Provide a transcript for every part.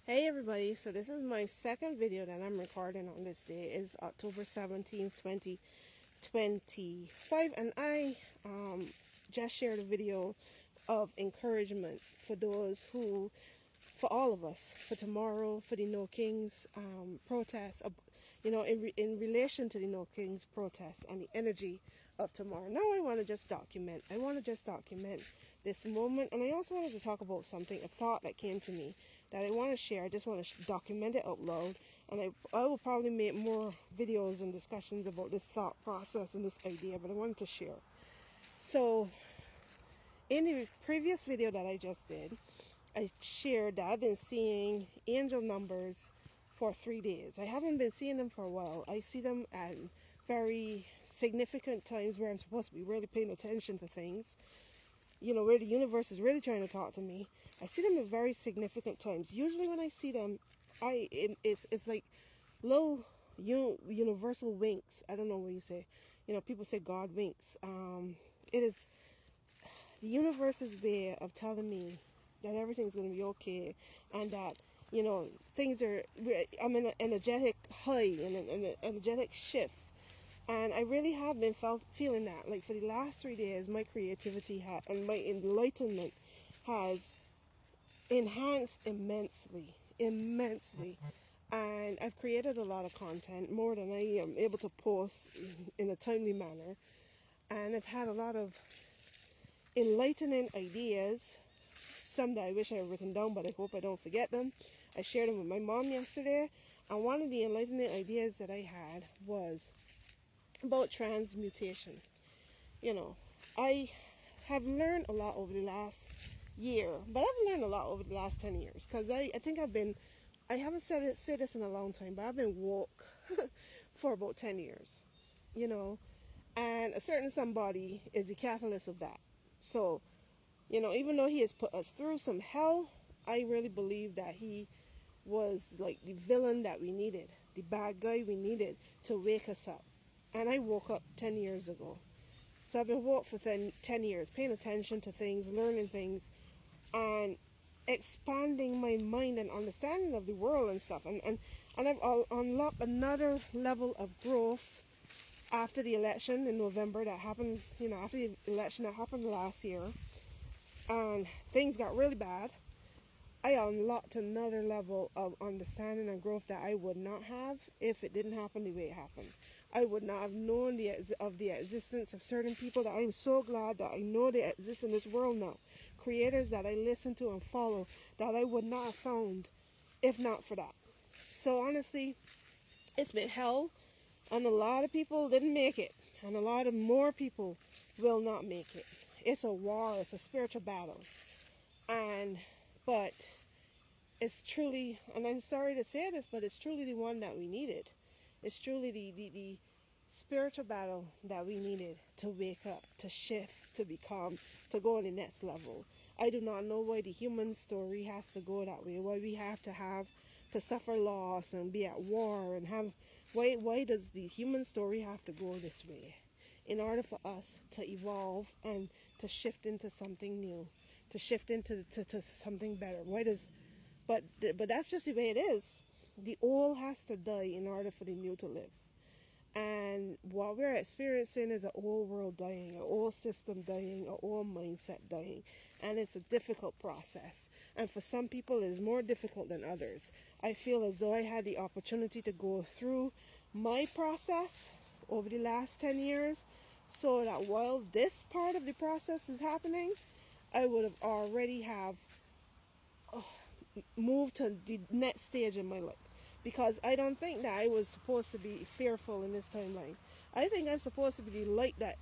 Hey everybody, so this is my second video that I'm recording on this day. It's October 17th, 2025, and I just shared a video of encouragement for those who, for all of us, for tomorrow, for the No Kings protest, in relation to the No Kings protest and the energy of tomorrow. Now I want to just document this moment, and I also wanted to talk about something, a thought that came to me that I want to share. I just want to document it out loud, and I will probably make more videos and discussions about this thought process and this idea, but I wanted to share. So in the previous video that I just did, I shared that I've been seeing angel numbers for 3 days. I haven't been seeing them for a while. I see them at very significant times where I'm supposed to be really paying attention to things, where the universe is really trying to talk to me. I see them at very significant times. Usually when I see them, it's like little universal winks. I don't know what you say. People say God winks. It is the universe's way of telling me that everything's going to be okay, and that things are. I'm in an energetic high and an energetic shift. And I really have been feeling that. Like for the last 3 days, my creativity and my enlightenment has enhanced immensely. And I've created a lot of content, more than I am able to post in a timely manner. And I've had a lot of enlightening ideas, some that I wish I had written down, but I hope I don't forget them. I shared them with my mom yesterday. And one of the enlightening ideas that I had was about transmutation. I have learned a lot over the last year, but I've learned a lot over the last 10 years, because I think I haven't said this in a long time, but I've been woke for about 10 years, and a certain somebody is the catalyst of that. So, even though he has put us through some hell, I really believe that he was like the villain that we needed, the bad guy we needed to wake us up. And I woke up 10 years ago. So I've been woke for 10 years, paying attention to things, learning things, and expanding my mind and understanding of the world and stuff. And I've unlocked another level of growth after the election in November that happened, after the election that happened last year. And things got really bad. I unlocked another level of understanding and growth that I would not have if it didn't happen the way it happened. I would not have known of the existence of certain people that I'm so glad that I know they exist in this world now. Creators that I listen to and follow that I would not have found if not for that. So honestly, it's been hell, and a lot of people didn't make it, and a lot of more people will not make it. It's a war, it's a spiritual battle. But it's truly, and I'm sorry to say this, but it's truly the one that we needed. It's truly the spiritual battle that we needed to wake up, to shift, to become, to go on the next level. I do not know why the human story has to go that way, why we have to suffer loss and be at war, and why does the human story have to go this way in order for us to evolve and to shift into something new, to shift into to something better? But that's just the way it is. The old has to die in order for the new to live. And what we're experiencing is an old world dying, an old system dying, an old mindset dying. And it's a difficult process. And for some people, it is more difficult than others. I feel as though I had the opportunity to go through my process over the last 10 years, so that while this part of the process is happening, I would have already moved to the next stage in my life. Because I don't think that I was supposed to be fearful in this timeline. I think I'm supposed to be the light that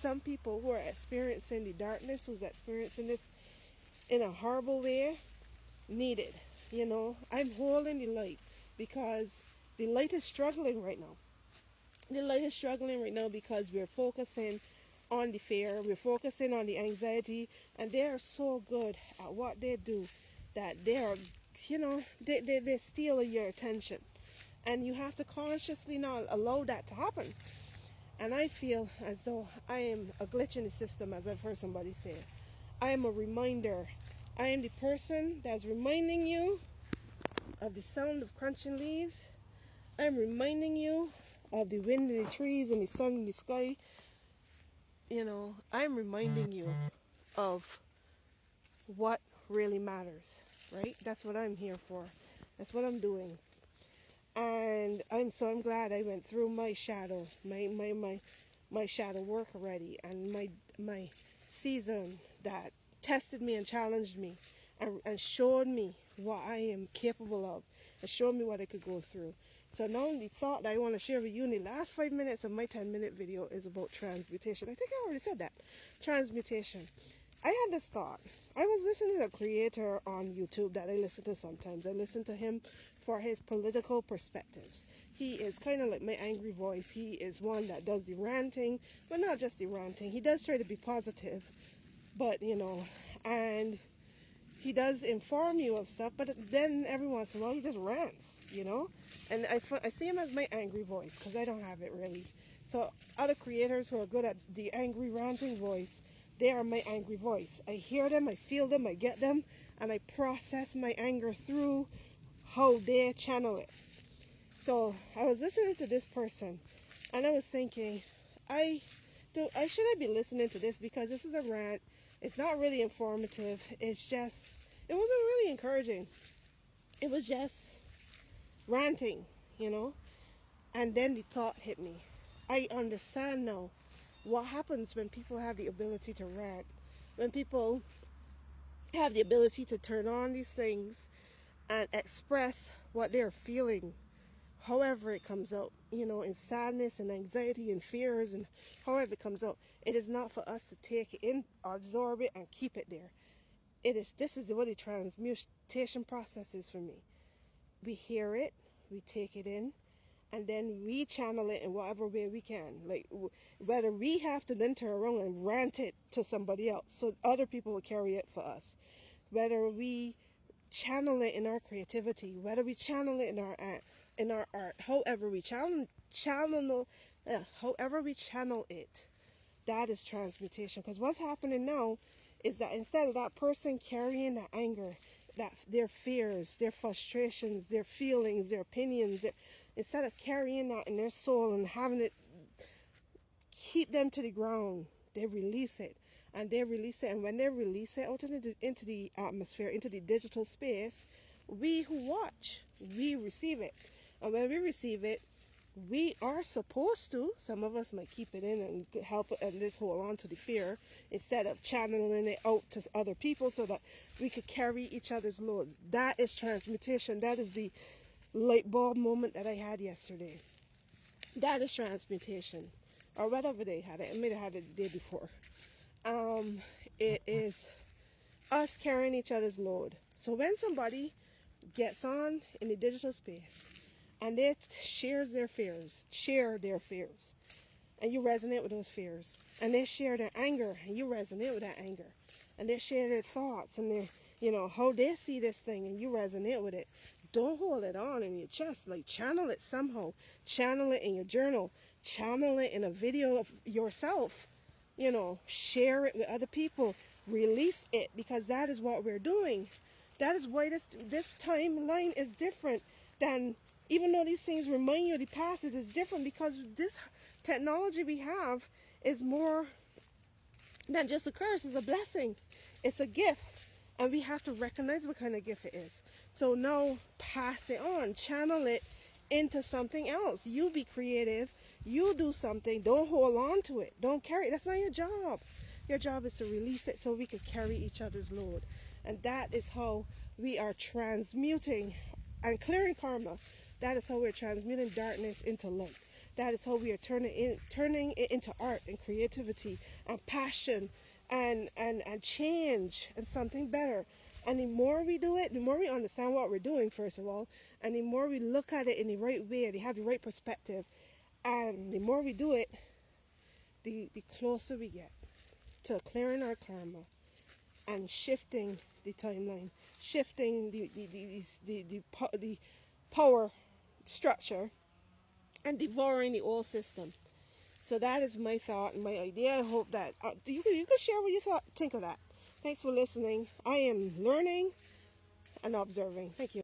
some people who are experiencing the darkness, who's experiencing this in a horrible way, needed. I'm holding the light because the light is struggling right now. The light is struggling right now because we're focusing on the fear, we're focusing on the anxiety, and they are so good at what they do that they are, they steal your attention, and you have to consciously not allow that to happen. And I feel as though I am a glitch in the system, as I've heard somebody say. I am a reminder. I am the person that's reminding you of the sound of crunching leaves. I'm reminding you of the wind in the trees and the sun in the sky. You know, I'm reminding you of what really matters, right? That's what I'm here for. That's what I'm doing. And I'm glad I went through my shadow, my shadow work already, and my season that tested me and challenged me and showed me what I am capable of and showed me what I could go through. So now the thought that I want to share with you in the last 5 minutes of my 10-minute video is about transmutation. I think I already said that. Transmutation. I had this thought. I was listening to a creator on YouTube that I listen to sometimes. I listen to him for his political perspectives. He is kind of like my angry voice. He is one that does the ranting, but not just the ranting. He does try to be positive, but you know, and he does inform you of stuff, but then every once in a while he just rants, you know? And I see him as my angry voice because I don't have it really. So other creators who are good at the angry ranting voice, they are my angry voice. I hear them, I feel them, I get them, and I process my anger through how they channel it. So I was listening to this person and I was thinking, should I be listening to this, because this is a rant. It's not really informative. It wasn't really encouraging. It was just ranting, you know. And then the thought hit me. I understand now what happens when people have the ability to rant, when people have the ability to turn on these things and express what they're feeling, however it comes out, you know, in sadness and anxiety and fears, and however it comes out. It is not for us to take it in, absorb it, and keep it there. This is what the transmutation process is for me. We hear it, we take it in, and then we channel it in whatever way we can. Like, whether we have to then turn around and rant it to somebody else so other people will carry it for us. Whether we channel it in our creativity, whether we channel it in our art, however we channel it, that is transmutation. Because what's happening now is that instead of that person carrying that anger, that their fears, their frustrations, their feelings, their opinions, instead of carrying that in their soul and having it keep them to the ground, they release it. And they release it, and when they release it out into the atmosphere, into the digital space, we who watch, we receive it. And when we receive it, we are supposed to, some of us might keep it in and help and just hold on to the fear instead of channeling it out to other people so that we could carry each other's loads. That is transmutation. That is the light bulb moment that I had yesterday. That is transmutation. Or whatever they had it. I may have had it the day before. It is us carrying each other's load. So when somebody gets on in the digital space and they share their fears, and you resonate with those fears, and they share their anger, and you resonate with that anger, and they share their thoughts and their, you know, how they see this thing, and you resonate with it. Don't hold it on in your chest. Like, channel it somehow. Channel it in your journal. Channel it in a video of yourself. You know, share it with other people. Release it, because that is what we're doing. That is why this timeline is different than, even though these things remind you of the past, it is different because this technology we have is more than just a curse. It's a blessing. It's a gift. And we have to recognize what kind of gift it is. So now pass it on. Channel it into something else. You be creative. You do something. Don't hold on to it. Don't carry it. That's not your job. Your job is to release it so we can carry each other's load. And that is how we are transmuting and clearing karma. That is how we're transmuting darkness into light. That is how we are turning it into art and creativity and passion and change and something better. And the more we do it, the more we understand what we're doing, first of all, and the more we look at it in the right way, and have the right perspective, and the more we do it, the closer we get to clearing our karma and shifting the timeline, shifting the power structure, and devouring the old system. So that is my thought and my idea. I hope that you could share what you think of that. Thanks for listening. I am learning and observing. Thank you.